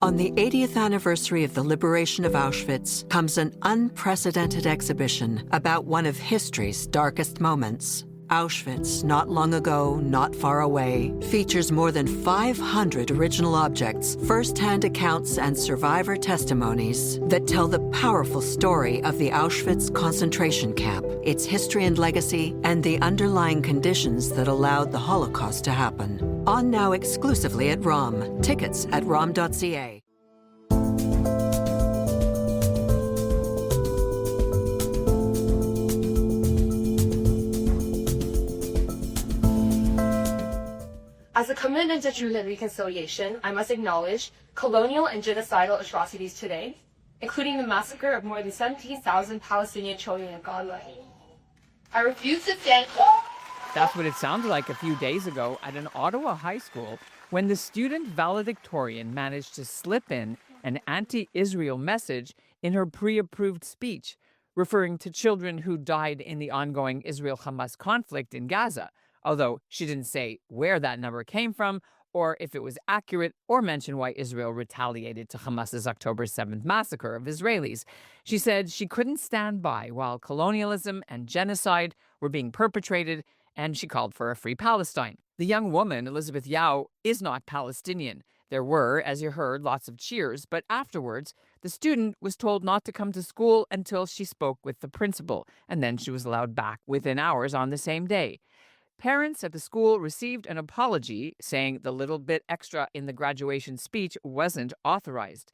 On the 80th anniversary of the liberation of Auschwitz comes an unprecedented exhibition about one of history's darkest moments. Auschwitz, not long ago, not far away, features more than 500 original objects, first-hand accounts, and survivor testimonies that tell the powerful story of the Auschwitz concentration camp, its history and legacy, and the underlying conditions that allowed the Holocaust to happen. On now exclusively at ROM. Tickets at rom.ca. As a commitment to truth and reconciliation, I must acknowledge colonial and genocidal atrocities today, including the massacre of more than 17,000 Palestinian children in Gaza. I refuse to stand. That's what it sounded like a few days ago at an Ottawa high school when the student valedictorian managed to slip in an anti-Israel message in her pre-approved speech, referring to children who died in the ongoing Israel-Hamas conflict in Gaza, although she didn't say where that number came from or if it was accurate or mention why Israel retaliated to Hamas's October 7th massacre of Israelis. She said she couldn't stand by while colonialism and genocide were being perpetrated, and she called for a free Palestine. The young woman, Elizabeth Yao, is not Palestinian. There were, as you heard, lots of cheers, but afterwards, the student was told not to come to school until she spoke with the principal, and then she was allowed back within hours on the same day. Parents at the school received an apology saying the little bit extra in the graduation speech wasn't authorized.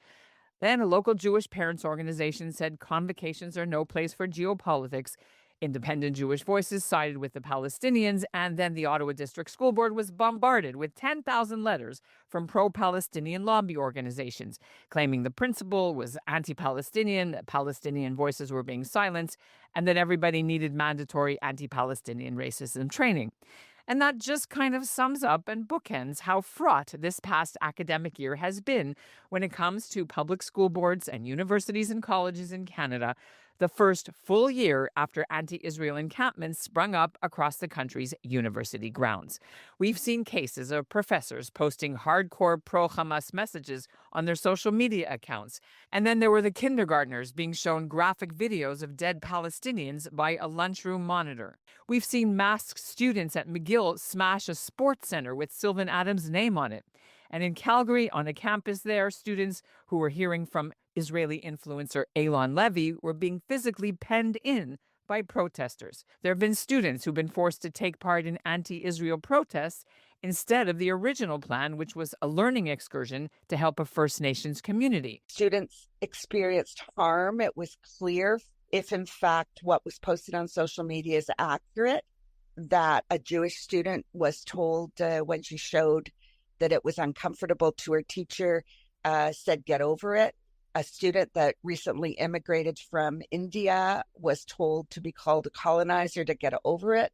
Then a local Jewish parents organization said convocations are no place for geopolitics. Independent Jewish voices sided with the Palestinians, and then the Ottawa District School Board was bombarded with 10,000 letters from pro-Palestinian lobby organizations, claiming the principal was anti-Palestinian, Palestinian voices were being silenced, and that everybody needed mandatory anti-Palestinian racism training. And that just kind of sums up and bookends how fraught this past academic year has been when it comes to public school boards and universities and colleges in Canada, the first full year after anti-Israel encampments sprung up across the country's university grounds. We've seen cases of professors posting hardcore pro-Hamas messages on their social media accounts. And then there were the kindergartners being shown graphic videos of dead Palestinians by a lunchroom monitor. We've seen masked students at McGill smash a sports center with Sylvan Adams' name on it. And in Calgary, on a campus there, students who were hearing from Israeli influencer Eilon Levy were being physically penned in by protesters. There have been students who've been forced to take part in anti-Israel protests instead of the original plan, which was a learning excursion to help a First Nations community. Students experienced harm. It was clear, if in fact what was posted on social media is accurate, that a Jewish student was told when she showed that it was uncomfortable to her teacher, said, get over it. A student that recently immigrated from India was told to be called a colonizer to get over it.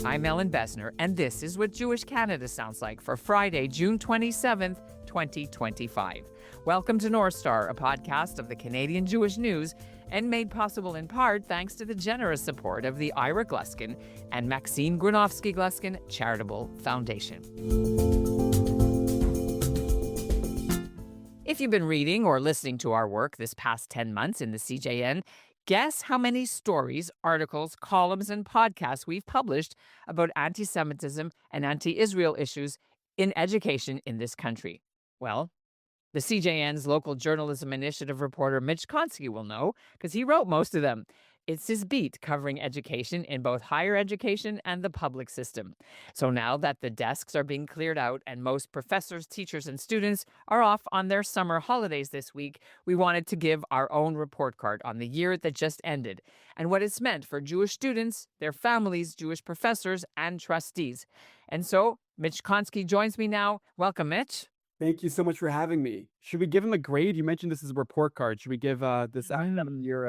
I'm Ellen Besner, and this is what Jewish Canada sounds like for Friday, June 27th, 2025. Welcome to North Star, a podcast of the Canadian Jewish News, and made possible in part thanks to the generous support of the Ira Gluskin and Maxine Granovsky-Gluskin Charitable Foundation. If you've been reading or listening to our work this past 10 months in the CJN, guess how many stories, articles, columns, and podcasts we've published about anti-Semitism and anti-Israel issues in education in this country? Well, the CJN's local journalism initiative reporter Mitch Konski will know, because he wrote most of them. It's his beat covering education in both higher education and the public system. So now that the desks are being cleared out and most professors, teachers, and students are off on their summer holidays this week, we wanted to give our own report card on the year that just ended and what it's meant for Jewish students, their families, Jewish professors, and trustees. And so Mitch Konski joins me now. Welcome, Mitch. Thank you so much for having me. Should we give him a grade? You mentioned this is a report card. Should we give this academic year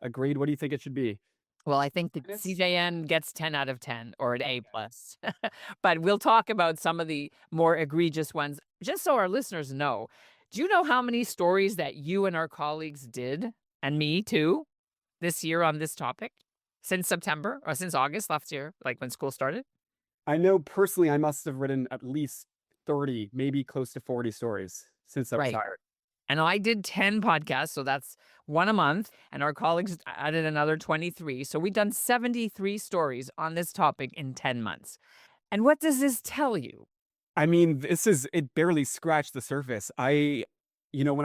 a grade? What do you think it should be? Well, I think the CJN gets 10 out of 10 or an A+. But we'll talk about some of the more egregious ones, just so our listeners know. Do you know how many stories that you and our colleagues did, and me too, this year on this topic? Since September or since August last year, like when school started? I know personally I must have written at least 30, maybe close to 40 stories since I was Right. hired. And I did 10 podcasts, so that's one a month. And our colleagues added another 23. So we've done 73 stories on this topic in 10 months. And what does this tell you? I mean, it barely scratched the surface. When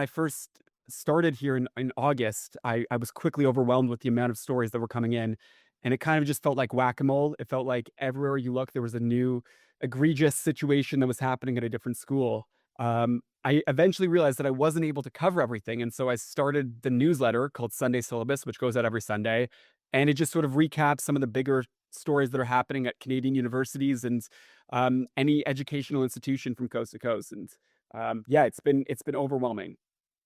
I first started here in August, I was quickly overwhelmed with the amount of stories that were coming in. And it kind of just felt like whack-a-mole. It felt like everywhere you look, there was a new egregious situation that was happening at a different school. I eventually realized that I wasn't able to cover everything. And so I started the newsletter called Sunday Syllabus, which goes out every Sunday. And it just sort of recaps some of the bigger stories that are happening at Canadian universities and any educational institution from coast to coast. And yeah, it's been overwhelming.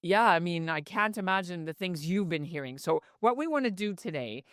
Yeah, I mean, I can't imagine the things you've been hearing. So, what we want to do today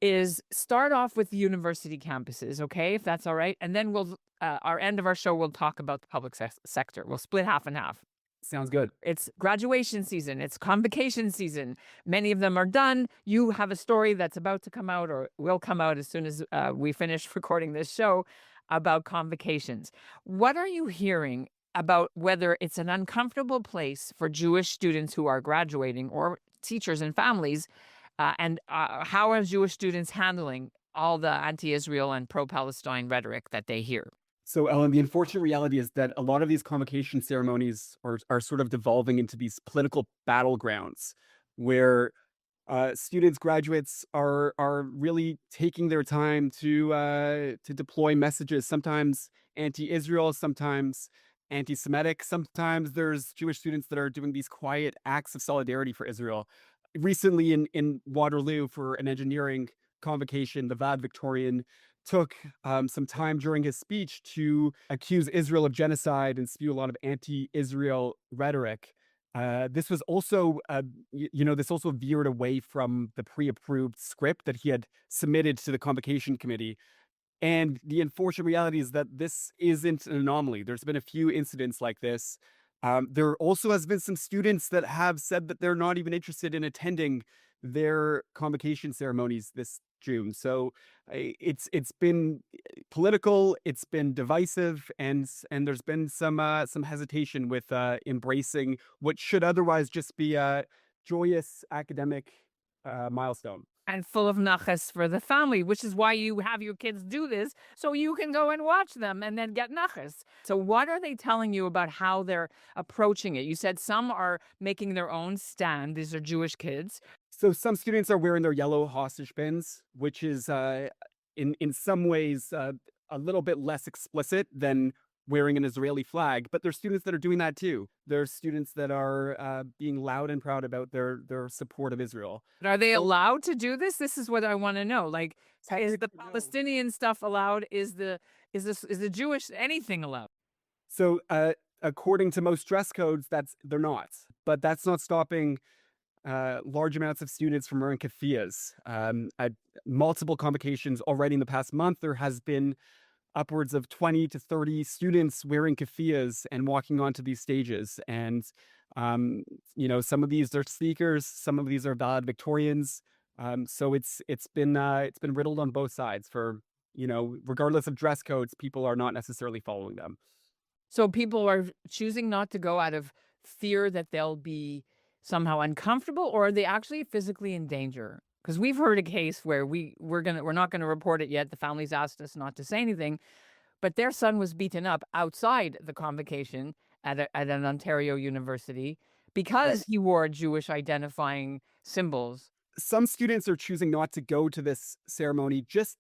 is start off with the university campuses, okay, if that's all right. And then our end of our show, we'll talk about the public sector. We'll split half and half. Sounds good. It's graduation season, it's convocation season. Many of them are done. You have a story that's about to come out or will come out as soon as we finish recording this show about convocations. What are you hearing about whether it's an uncomfortable place for Jewish students who are graduating or teachers and families? And how are Jewish students handling all the anti-Israel and pro-Palestine rhetoric that they hear? So, Ellen, the unfortunate reality is that a lot of these convocation ceremonies are sort of devolving into these political battlegrounds where students, graduates are really taking their time to deploy messages, sometimes anti-Israel, sometimes anti-Semitic. Sometimes there's Jewish students that are doing these quiet acts of solidarity for Israel. Recently in Waterloo for an engineering convocation, the valedictorian took some time during his speech to accuse Israel of genocide and spew a lot of anti-Israel rhetoric. This was also, this also veered away from the pre-approved script that he had submitted to the convocation committee. And the unfortunate reality is that this isn't an anomaly. There's been a few incidents like this. There also has been some students that have said that they're not even interested in attending their convocation ceremonies this June. So it's been political, it's been divisive, and there's been some hesitation with embracing what should otherwise just be a joyous academic milestone. And full of nachas for the family, which is why you have your kids do this, so you can go and watch them and then get nachas. So what are they telling you about how they're approaching it? You said some are making their own stand. These are Jewish kids. So some students are wearing their yellow hostage pins, which is in some ways a little bit less explicit than wearing an Israeli flag, but there's students that are doing that too. There's students that are being loud and proud about their support of Israel. But are they allowed to do this? This is what I want to know. Like, is the No. Palestinian stuff allowed? Is the Jewish anything allowed? So according to most dress codes, they're not. But that's not stopping large amounts of students from wearing keffiyehs. At multiple convocations already in the past month, there has been upwards of 20 to 30 students wearing keffiyehs and walking onto these stages. And, some of these are speakers, some of these are valedictorians. So it's been riddled on both sides for, regardless of dress codes, people are not necessarily following them. So people are choosing not to go out of fear that they'll be somehow uncomfortable, or are they actually physically in danger? Because we've heard a case where we're not gonna report it yet. The family's asked us not to say anything, but their son was beaten up outside the convocation at an Ontario university because he wore Jewish identifying symbols. Some students are choosing not to go to this ceremony just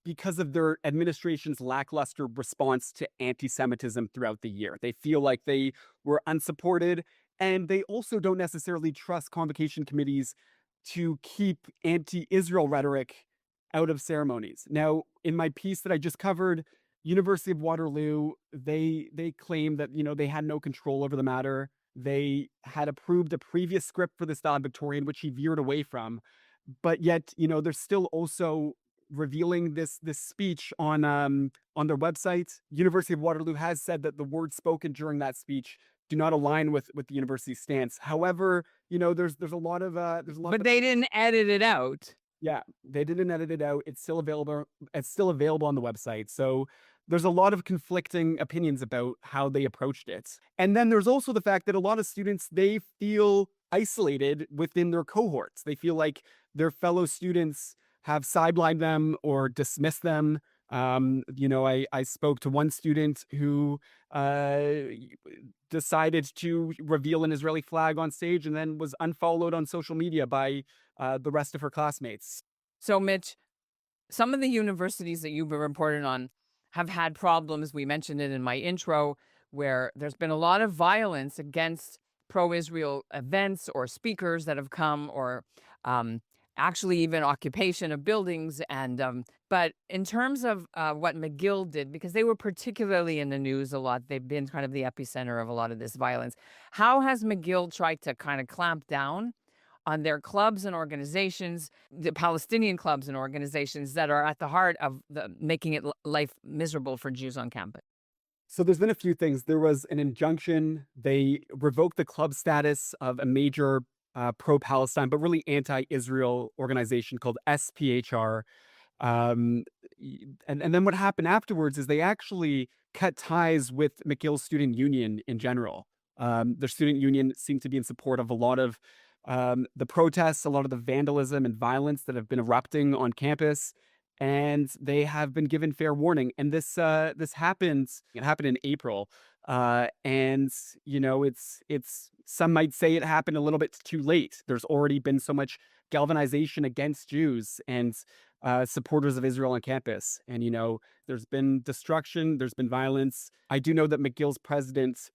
because of their administration's lackluster response to anti-Semitism throughout the year. They feel like they were unsupported, and they also don't necessarily trust convocation committees to keep anti-Israel rhetoric out of ceremonies. Now, in my piece that I just covered, University of Waterloo, they claim that, they had no control over the matter. They had approved a previous script for this valedictorian, which he veered away from. But yet, they're still also revealing this speech on their website. University of Waterloo has said that the words spoken during that speech do not align with the university's stance. However, there's a lot of But they didn't edit it out. yeah, they didn't edit it out. It's still available. It's still available on the website. So there's a lot of conflicting opinions about how they approached it. And then there's also the fact that a lot of students, they feel isolated within their cohorts. They feel like their fellow students have sidelined them or dismissed them. I spoke to one student who decided to reveal an Israeli flag on stage and then was unfollowed on social media by the rest of her classmates. So, Mitch, some of the universities that you've been reporting on have had problems. We mentioned it in my intro, where there's been a lot of violence against pro-Israel events or speakers that have come, or actually even occupation of buildings. But in terms of what McGill did, because they were particularly in the news a lot, they've been kind of the epicenter of a lot of this violence. How has McGill tried to kind of clamp down on their clubs and organizations, the Palestinian clubs and organizations that are at the heart of making it life miserable for Jews on campus? So there's been a few things. There was an injunction. They revoked the club status of a major pro-Palestine, but really anti-Israel organization called SPHR. And then what happened afterwards is they actually cut ties with McGill's student union in general. Their student union seemed to be in support of a lot of the protests, a lot of the vandalism and violence that have been erupting on campus, and they have been given fair warning. And this happened. It happened in April, and it's some might say it happened a little bit too late. There's already been so much galvanization against Jews and supporters of Israel on campus, and there's been destruction, there's been violence. I do know that McGill's president,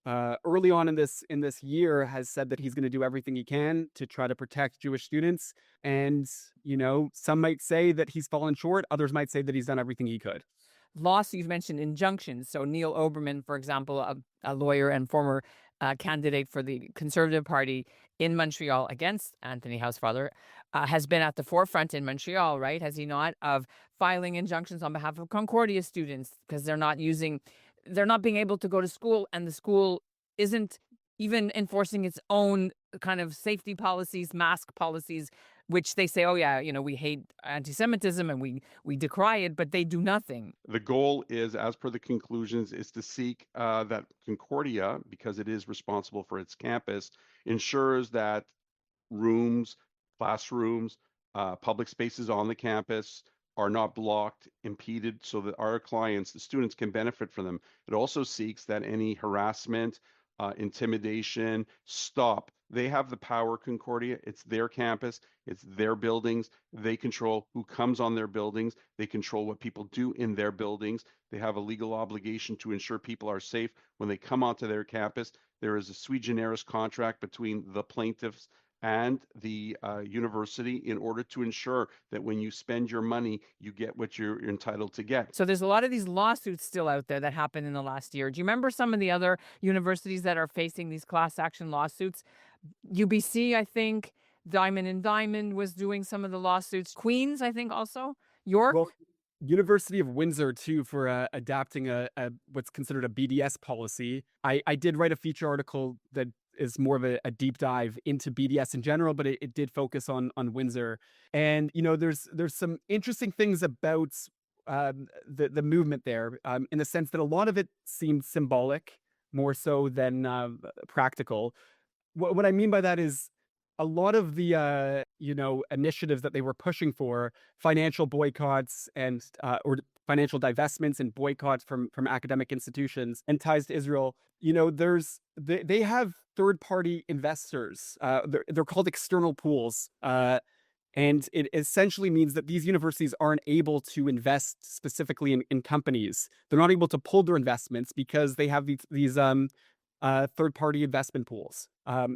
early on in this year, has said that he's going to do everything he can to try to protect Jewish students. And some might say that he's fallen short. Others might say that he's done everything he could. Lawsuits, you've mentioned injunctions. So Neil Oberman, for example, a lawyer and former candidate for the Conservative Party in Montreal against Anthony Housefather, has been at the forefront in Montreal, right? Has he not, of filing injunctions on behalf of Concordia students because they're not being able to go to school, and the school isn't even enforcing its own kind of safety policies, mask policies, which they say, oh yeah, we hate antisemitism and we decry it, but they do nothing. The goal is, as per the conclusions, is to seek that Concordia, because it is responsible for its campus, ensures that rooms, classrooms, public spaces on the campus are not blocked, impeded, so that our clients, the students, can benefit from them. It also seeks that any harassment, intimidation, stop. They have the power, Concordia. It's their campus. It's their buildings. They control who comes on their buildings. They control what people do in their buildings. They have a legal obligation to ensure people are safe when they come onto their campus. There is a sui generis contract between the plaintiffs and the university in order to ensure that when you spend your money, you get what you're entitled to get. So there's a lot of these lawsuits still out there that happened in the last year. Do you remember some of the other universities that are facing these class action lawsuits? UBC, I think, Diamond and Diamond was doing some of the lawsuits. Queens, I think, also. York. Well, University of Windsor, too, for adapting a what's considered a BDS policy. I did write a feature article that is more of a deep dive into BDS in general, but it did focus on Windsor. And there's some interesting things about the movement there, in the sense that a lot of it seemed symbolic more so than practical. What I mean by that is a lot of the initiatives that they were pushing for, financial boycotts and or financial divestments and boycotts from academic institutions and ties to Israel. They have third-party investors. They're called external pools. And it essentially means that these universities aren't able to invest specifically in companies. They're not able to pull their investments because they have these third-party investment pools.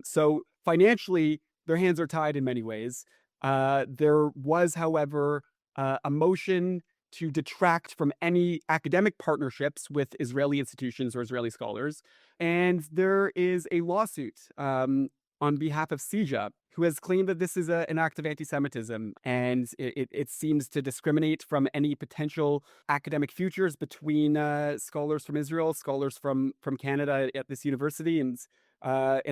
So financially, their hands are tied in many ways. There was, however, a motion to detract from any academic partnerships with Israeli institutions or Israeli scholars. And there is a lawsuit on behalf of CJN, who has claimed that this is an act of anti-Semitism, and it seems to discriminate from any potential academic futures between scholars from Israel, scholars from Canada at this university, and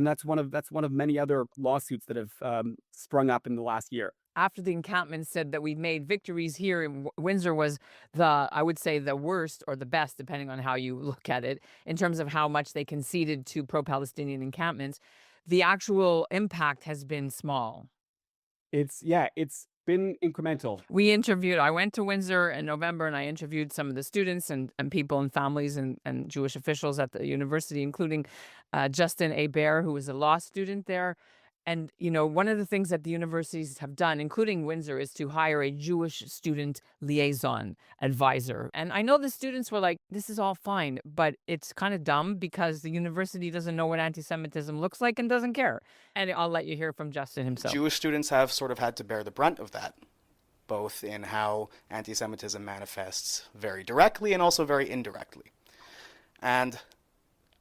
that's one of many other lawsuits that have sprung up in the last year. after the encampment said that we made victories here in Windsor was I would say, the worst or the best, depending on how you look at it, in terms of how much they conceded to pro-Palestinian encampments, the actual impact has been small. It's been incremental. I went to Windsor in November and I interviewed some of the students and people and families and Jewish officials at the university, including Justin Bear, who was a law student there. And, one of the things that the universities have done, including Windsor, is to hire a Jewish student liaison advisor. And I know the students were like, this is all fine, but it's kind of dumb because the university doesn't know what anti-Semitism looks like and doesn't care. And I'll let you hear from Justin himself. Jewish students have sort of had to bear the brunt of that, both in how anti-Semitism manifests very directly and also very indirectly. And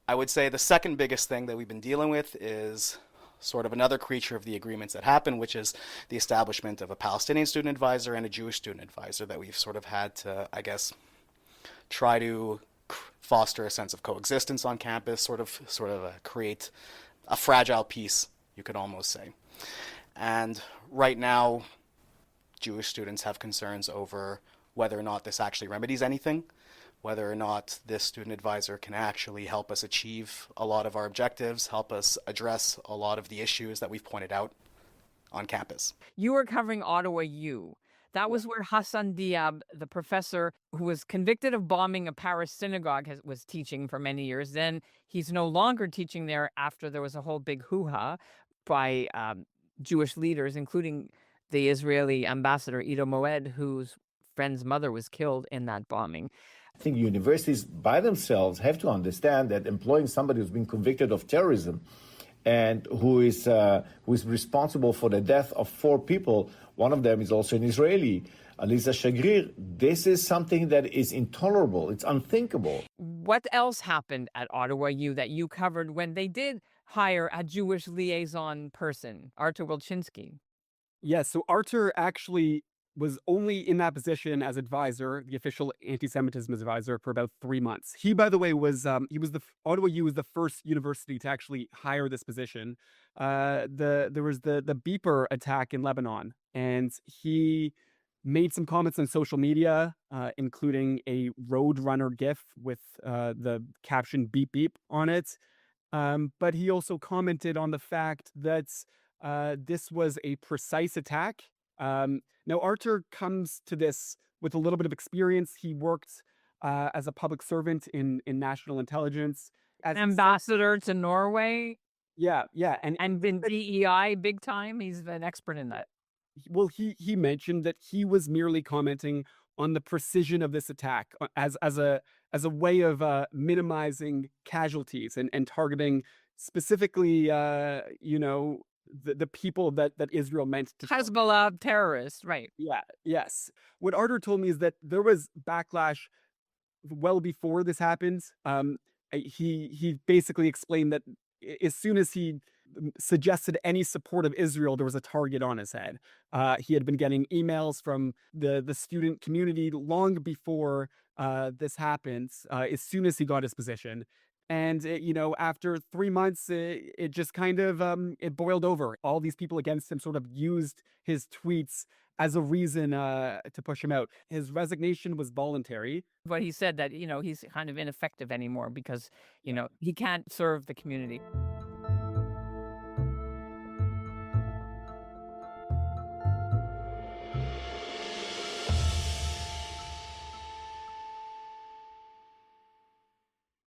I would say the second biggest thing that we've been dealing with is sort of another creature of the agreements that happened, which is the establishment of a Palestinian student advisor and a Jewish student advisor that we've sort of had to, I guess, try to foster a sense of coexistence on campus, sort of create a fragile peace, you could almost say. And right now, Jewish students have concerns over whether or not this actually remedies anything, whether or not this student advisor can actually help us achieve a lot of our objectives, help us address a lot of the issues that we've pointed out on campus. You were covering Ottawa U. That was where Hassan Diab, the professor who was convicted of bombing a Paris synagogue, was teaching for many years. Then he's no longer teaching there after there was a whole big hoo-ha by Jewish leaders, including the Israeli ambassador Ido Moed, whose friend's mother was killed in that bombing. I think universities by themselves have to understand that employing somebody who's been convicted of terrorism and who is responsible for the death of 4 people, one of them is also an Israeli, Aliza Shagrir, this is something that is intolerable. It's unthinkable. What else happened at Ottawa U that you covered when they did hire a Jewish liaison person, Artur Wilczynski? Yes, so Artur actually was only in that position as advisor, the official anti-Semitism advisor, for about 3 months. He, by the way, Ottawa U was the first university to actually hire this position. There was the beeper attack in Lebanon, and he made some comments on social media, including a Roadrunner GIF with the caption "beep beep" on it. But he also commented on the fact that this was a precise attack. Now, Artur comes to this with a little bit of experience. He worked as a public servant in national intelligence. As ambassador to Norway. Yeah. And been DEI big time. He's an expert in that. Well, he mentioned that he was merely commenting on the precision of this attack as a way of minimizing casualties and targeting specifically, the people that Israel meant to Hezbollah terrorists, right? Yeah, yes. What Artur told me is that there was backlash well before this happened. He basically explained that as soon as he suggested any support of Israel, there was a target on his head. He had been getting emails from the student community long before this happened, as soon as he got his position. And, after 3 months, it just kind of, it boiled over. All these people against him sort of used his tweets as a reason to push him out. His resignation was voluntary. But he said that, he's kind of ineffective anymore because, he can't serve the community.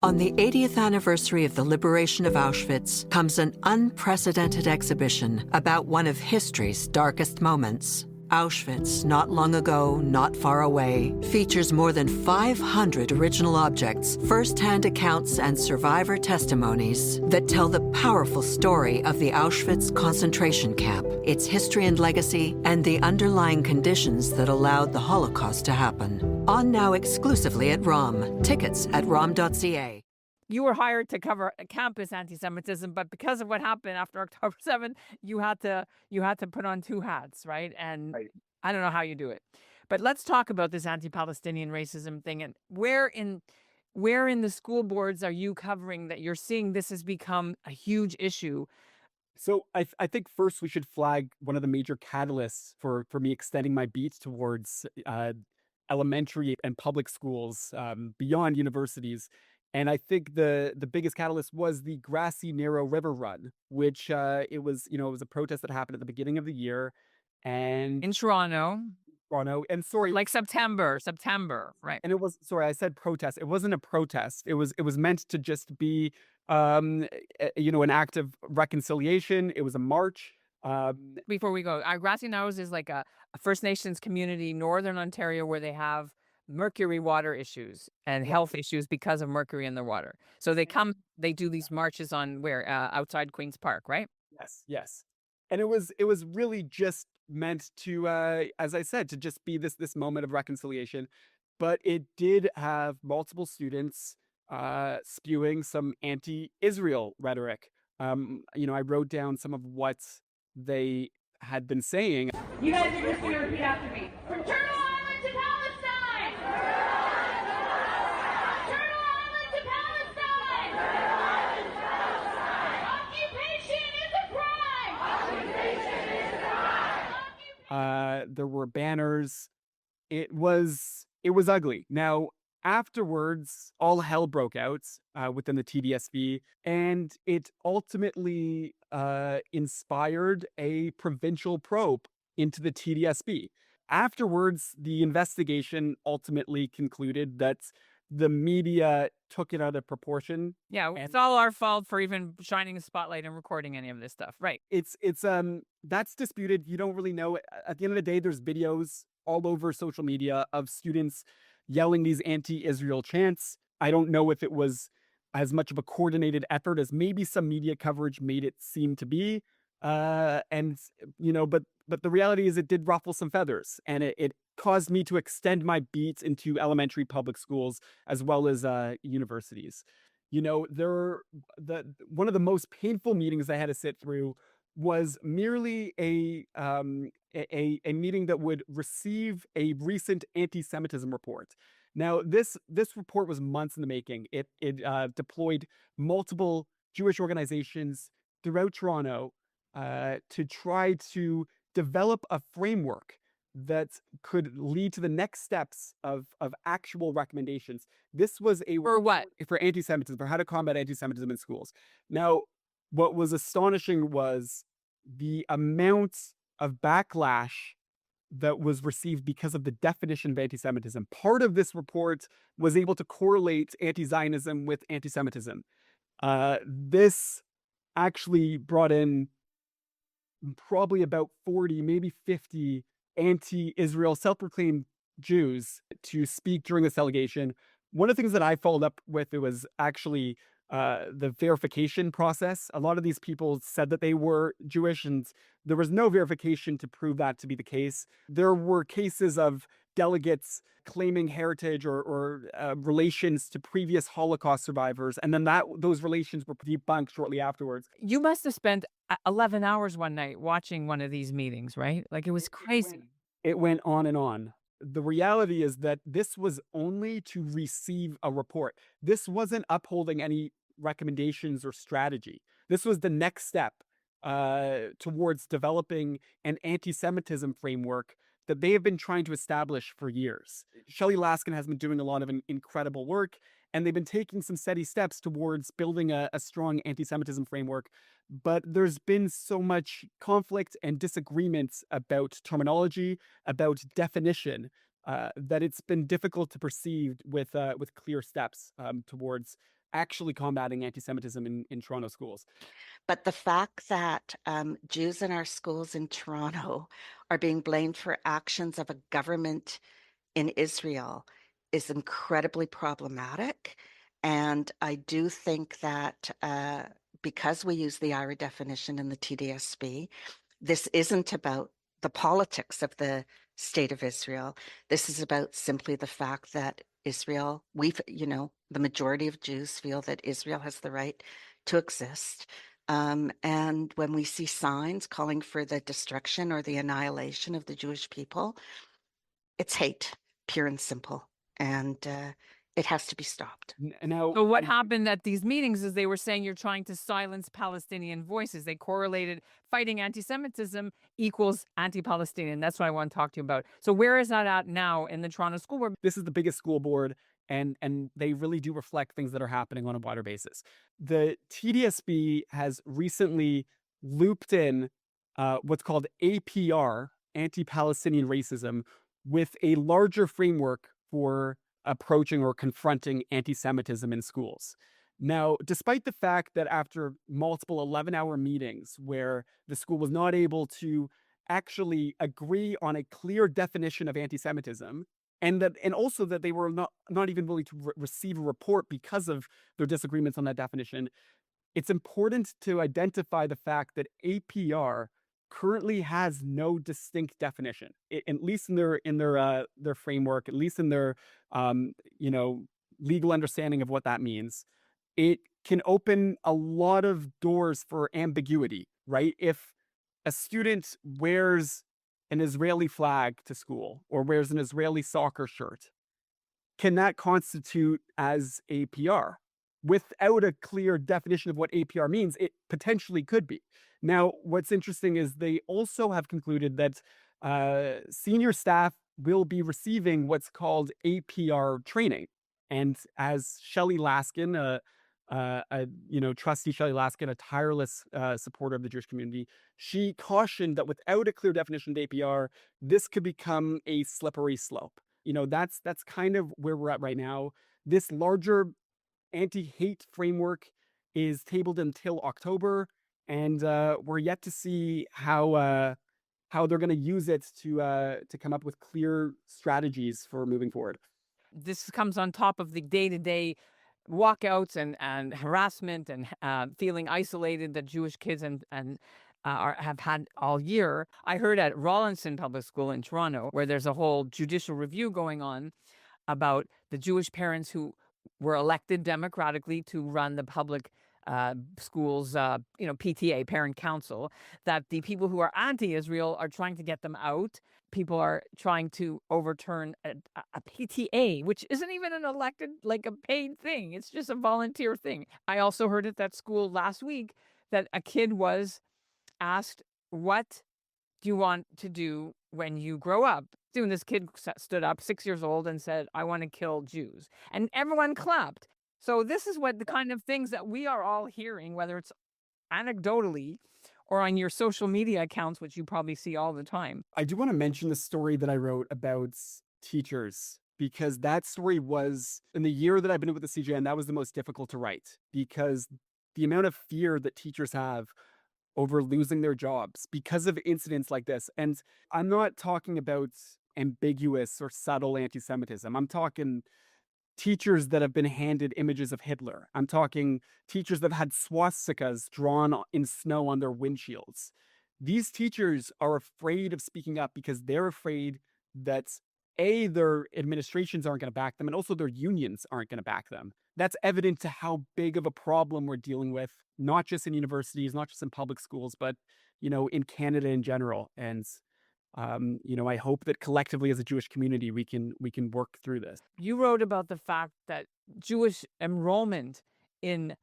On the 80th anniversary of the liberation of Auschwitz comes an unprecedented exhibition about one of history's darkest moments. Auschwitz, not long ago, not far away, features more than 500 original objects, first-hand accounts, and survivor testimonies that tell the powerful story of the Auschwitz concentration camp, its history and legacy, and the underlying conditions that allowed the Holocaust to happen. On now exclusively at ROM. Tickets at rom.ca. You were hired to cover campus anti-Semitism, but because of what happened after October 7th, you had to put on 2 hats, right? And right. I don't know how you do it. But let's talk about this anti-Palestinian racism thing, and where in the school boards are you covering that you're seeing this has become a huge issue So I think first we should flag one of the major catalysts for me extending my beat towards elementary and public schools beyond universities. And I think the biggest catalyst was the Grassy Narrow River Run, which it was, it was a protest that happened at the beginning of the year. And In Toronto, Toronto, and sorry, like September, right? and it was, sorry, I said protest. It wasn't a protest. It was meant to just be an act of reconciliation. It was a march. Before we go, our Grassy Knolls is like a First Nations community, Northern Ontario, where they have mercury water issues and health issues because of mercury in their water. So they do these marches on outside Queen's Park, right? Yes, yes. And it was really just meant to, as I said, to just be this moment of reconciliation. But it did have multiple students spewing some anti-Israel rhetoric. I wrote down some of what they had been saying. You guys are just going to repeat after me. From Turtle Island to Palestine! Turtle Island to Palestine! Occupation is a crime! There were banners. It was ugly. Now, afterwards, all hell broke out within the TDSB, and it ultimately inspired a provincial probe into the TDSB. Afterwards, the investigation ultimately concluded that the media took it out of proportion. Yeah, it's all our fault for even shining a spotlight and recording any of this stuff, right? It's that's disputed. You don't really know. At the end of the day, there's videos all over social media of students yelling these anti-Israel chants. I don't know if it was as much of a coordinated effort as maybe some media coverage made it seem to be. But the reality is it did ruffle some feathers, and it caused me to extend my beat into elementary public schools as well as universities. One of the most painful meetings I had to sit through was merely a meeting that would receive a recent anti-Semitism report. Now, this report was months in the making. It deployed multiple Jewish organizations throughout Toronto to try to develop a framework that could lead to the next steps of actual recommendations. This was For what? For anti-Semitism, for how to combat anti-Semitism in schools. Now, what was astonishing was the amount of backlash that was received because of the definition of anti-Semitism. Part of this report was able to correlate anti-Zionism with anti-Semitism. This actually brought in probably about 40, maybe 50 anti-Israel self-proclaimed Jews to speak during this delegation. One of the things that I followed up with, it was actually the verification process. A lot of these people said that they were Jewish, and there was no verification to prove that to be the case. There were cases of delegates claiming heritage or relations to previous Holocaust survivors, and then those relations were debunked shortly afterwards. You must have spent 11 hours one night watching one of these meetings, right? Like, it was crazy. It went on and on. The reality is that this was only to receive a report. This wasn't upholding any recommendations or strategy. This was the next step towards developing an anti-Semitism framework that they have been trying to establish for years. Shelley Laskin has been doing a lot of incredible work, and they've been taking some steady steps towards building a strong anti-Semitism framework. But there's been so much conflict and disagreement about terminology, about definition, that it's been difficult to proceed with clear steps towards actually combating anti-Semitism in Toronto schools. But the fact that Jews in our schools in Toronto are being blamed for actions of a government in Israel is incredibly problematic. And I do think that because we use the IRA definition in the TDSB, this isn't about the politics of the state of Israel. This is about simply the fact that Israel, the majority of Jews feel that Israel has the right to exist. And when we see signs calling for the destruction or the annihilation of the Jewish people, it's hate, pure and simple. And It has to be stopped. Now, So what happened at these meetings is they were saying you're trying to silence Palestinian voices. They correlated fighting anti-Semitism equals anti-Palestinian. That's what I want to talk to you about. So where is that at now in the Toronto School Board? this is the biggest school board, and they really do reflect things that are happening on a wider basis. The TDSB has recently looped in what's called APR, anti-Palestinian racism, with a larger framework for approaching or confronting anti-Semitism in schools. Now, despite the fact that after multiple 11-hour meetings where the school was not able to actually agree on a clear definition of anti-Semitism, and also that they were not even willing to receive a report because of their disagreements on that definition, it's important to identify the fact that APR currently has no distinct definition, at least in their framework, at least in their legal understanding of what that means. It can open a lot of doors for ambiguity, right? If a student wears an Israeli flag to school or wears an Israeli soccer shirt, can that constitute as APR? Without a clear definition of what APR means, it potentially could be. Now, what's interesting is they also have concluded that senior staff will be receiving what's called APR training. And as Shelley Laskin, trustee Shelley Laskin, a tireless supporter of the Jewish community, she cautioned that without a clear definition of APR, this could become a slippery slope. That's kind of where we're at right now. This larger anti-hate framework is tabled until October, and we're yet to see how they're going to use it to come up with clear strategies for moving forward. This comes on top of the day-to-day walkouts and harassment and feeling isolated that Jewish kids have had all year. I heard at Rawlinson Public School in Toronto, where there's a whole judicial review going on about the Jewish parents who were elected democratically to run the public schools, PTA, parent council, that the people who are anti-Israel are trying to get them out. People are trying to overturn a PTA, which isn't even an elected, like a paid thing. It's just a volunteer thing. I also heard at that school last week that a kid was asked, what do you want to do when you grow up? Soon this kid stood up, 6 years old, and said, I want to kill Jews. And everyone clapped. So this is what the kind of things that we are all hearing, whether it's anecdotally or on your social media accounts, which you probably see all the time. I do want to mention the story that I wrote about teachers, because that story was, in the year that I've been with the CJN, that was the most difficult to write, because the amount of fear that teachers have over losing their jobs because of incidents like this. And I'm not talking about ambiguous or subtle anti-Semitism. I'm talking teachers that have been handed images of Hitler. I'm talking teachers that have had swastikas drawn in snow on their windshields. These teachers are afraid of speaking up because they're afraid that their administrations aren't going to back them, and also their unions aren't going to back them. That's evident to how big of a problem we're dealing with, not just in universities, not just in public schools, but, in Canada in general. And, I hope that collectively as a Jewish community, we can work through this. You wrote about the fact that Jewish enrollment in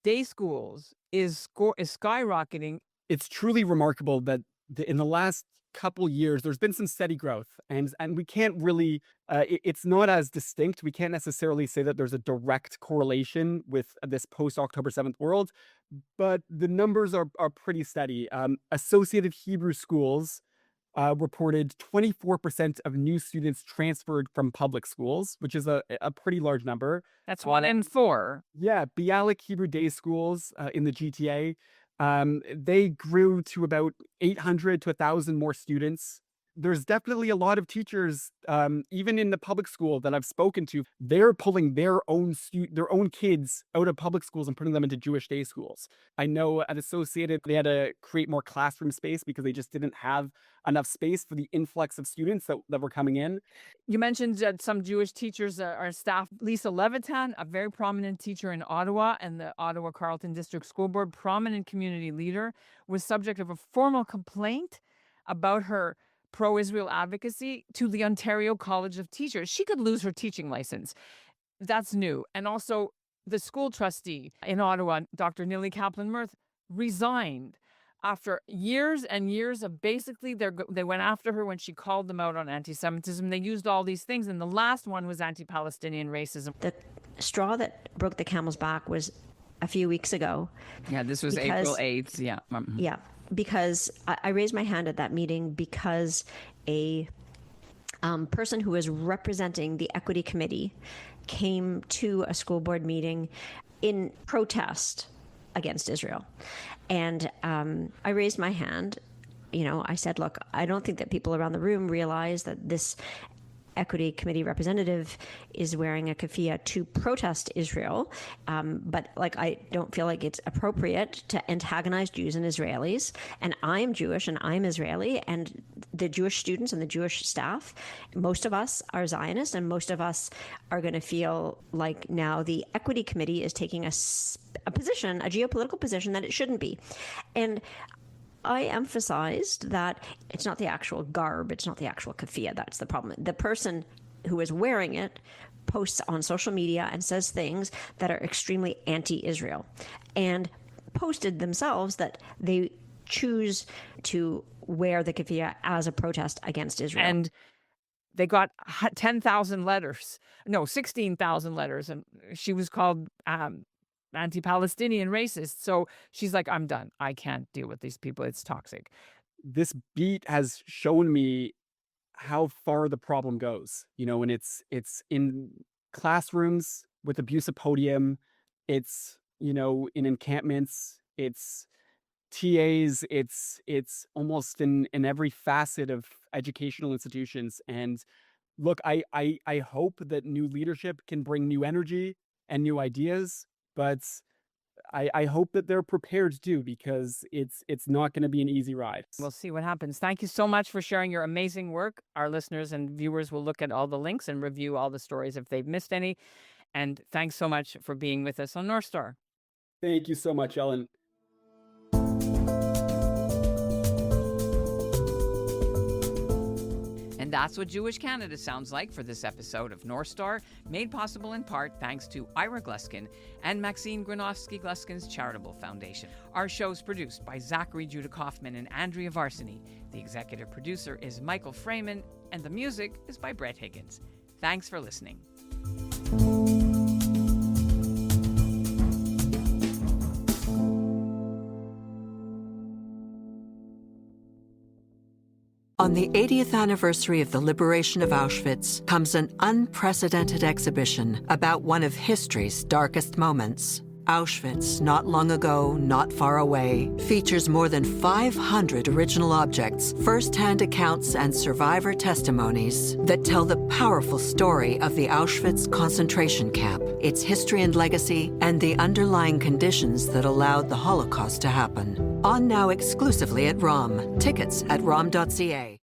day schools is skyrocketing. It's truly remarkable that in the last couple years, there's been some steady growth, and we can't really, it's not as distinct. We can't necessarily say that there's a direct correlation with this post-October 7th world, but the numbers are pretty steady. Associated Hebrew schools reported 24% of new students transferred from public schools, which is a pretty large number. That's 1 in 4. Yeah, Bialik Hebrew Day Schools in the GTA, they grew to about 800 to 1,000 more students. There's definitely a lot of teachers, even in the public school that I've spoken to, they're pulling their own kids out of public schools and putting them into Jewish day schools. I know at Associated, they had to create more classroom space because they just didn't have enough space for the influx of students that were coming in. You mentioned that some Jewish teachers are staff. Lisa Levitan, a very prominent teacher in Ottawa and the Ottawa Carleton District School Board, prominent community leader, was subject of a formal complaint about her pro-Israel advocacy to the Ontario College of Teachers. She could lose her teaching license. that's new. And also the school trustee in Ottawa, Dr. Nili Kaplan-Mirth, resigned after years and years of basically they went after her when she called them out on anti-Semitism. They used all these things, and the last one was anti-Palestinian racism. The straw that broke the camel's back was a few weeks ago. Yeah, this was April 8th. Yeah. Yeah, because I raised my hand at that meeting because a person who was representing the equity committee came to a school board meeting in protest against Israel. And I raised my hand. I said, look, I don't think that people around the room realize that this equity committee representative is wearing a keffiyeh to protest Israel. But I don't feel like it's appropriate to antagonize Jews and Israelis. And I'm Jewish and I'm Israeli, and the Jewish students and the Jewish staff, most of us are Zionists, and most of us are going to feel like now the equity committee is taking a position, a geopolitical position that it shouldn't be. And I emphasized that it's not the actual garb, it's not the actual keffiyeh that's the problem. The person who is wearing it posts on social media and says things that are extremely anti-Israel, and posted themselves that they choose to wear the keffiyeh as a protest against Israel. And they got 10,000 letters, no, 16,000 letters, and she was called anti-Palestinian racist. So she's like, I'm done. I can't deal with these people. It's toxic. This beat has shown me how far the problem goes, and it's in classrooms with abusive podium. It's, in encampments, it's TAs, it's almost in every facet of educational institutions. And look, I hope that new leadership can bring new energy and new ideas, but I hope that they're prepared too, because it's not going to be an easy ride. We'll see what happens. Thank you so much for sharing your amazing work. Our listeners and viewers will look at all the links and review all the stories if they've missed any. And thanks so much for being with us on North Star. Thank you so much, Ellen. And that's what Jewish Canada sounds like for this episode of North Star, made possible in part thanks to Ira Gluskin and Maxine Gronowski-Gluskin's Charitable Foundation. Our show's produced by Zachary Judah Kaufman and Andrea Varsany. The executive producer is Michael Freeman, and the music is by Brett Higgins. Thanks for listening. On the 80th anniversary of the liberation of Auschwitz comes an unprecedented exhibition about one of history's darkest moments. Auschwitz, not long ago, not far away, features more than 500 original objects, first-hand accounts, and survivor testimonies that tell the powerful story of the Auschwitz concentration camp, its history and legacy, and the underlying conditions that allowed the Holocaust to happen. On now exclusively at ROM. Tickets at rom.ca.